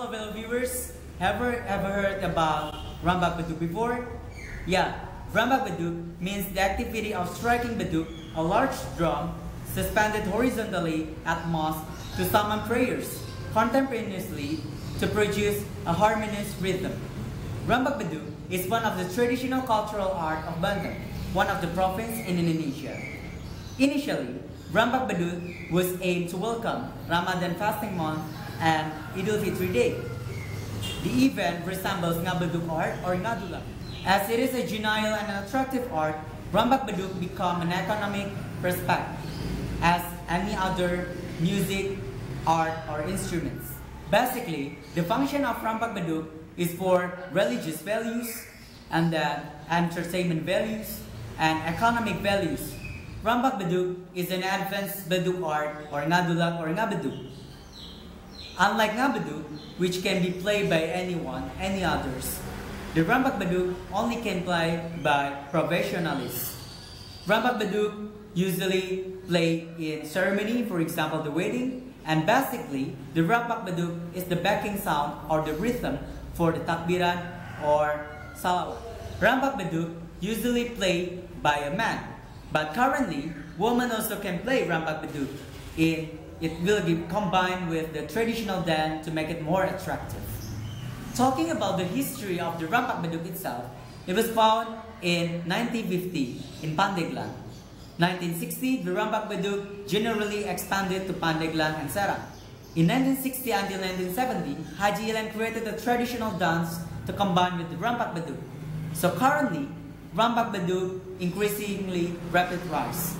hello fellow viewers. Ever heard about Rambak Beduk before? Yeah, Rambak Beduk means the activity of striking beduk, a large drum suspended horizontally at mosque to summon prayers contemporaneously to produce a harmonious rhythm. Rambak Beduk is one of the traditional cultural art of Banten, one of the provinces in Indonesia. Initially, Rambak Beduk was aimed to welcome Ramadan fasting month and Idul Fitri Day. The event resembles Ngabeduk art or Ngadula. As it is a genial and attractive art, Rambak Beduk become an economic prospect as any other music, art, or instruments. Basically, the function of Rambak Beduk is for religious values and entertainment values and economic values. Rambak Beduk is an advanced Beduk art or Ngadula or Ngabeduk. Unlike Ngabeduk, which can be played by anyone, any others, the Rambak Beduk only can play by professionals. Rambak Beduk usually play in ceremony, for example the wedding, and basically the Rambak Beduk is the backing sound or the rhythm for the takbiran or salawat. Rambak Beduk usually played by a man, but currently women also can play Rambak Beduk. It will be combined with the traditional dance to make it more attractive. Talking about the history of the Rambak Beduk itself, it was found in 1950 in Pandeglang. 1960, the Rambak Beduk generally expanded to Pandeglang and Serang. In 1960 until 1970, Haji Ilan created a traditional dance to combine with the Rambak Beduk. So currently, Rambak Beduk increasingly rapid rise.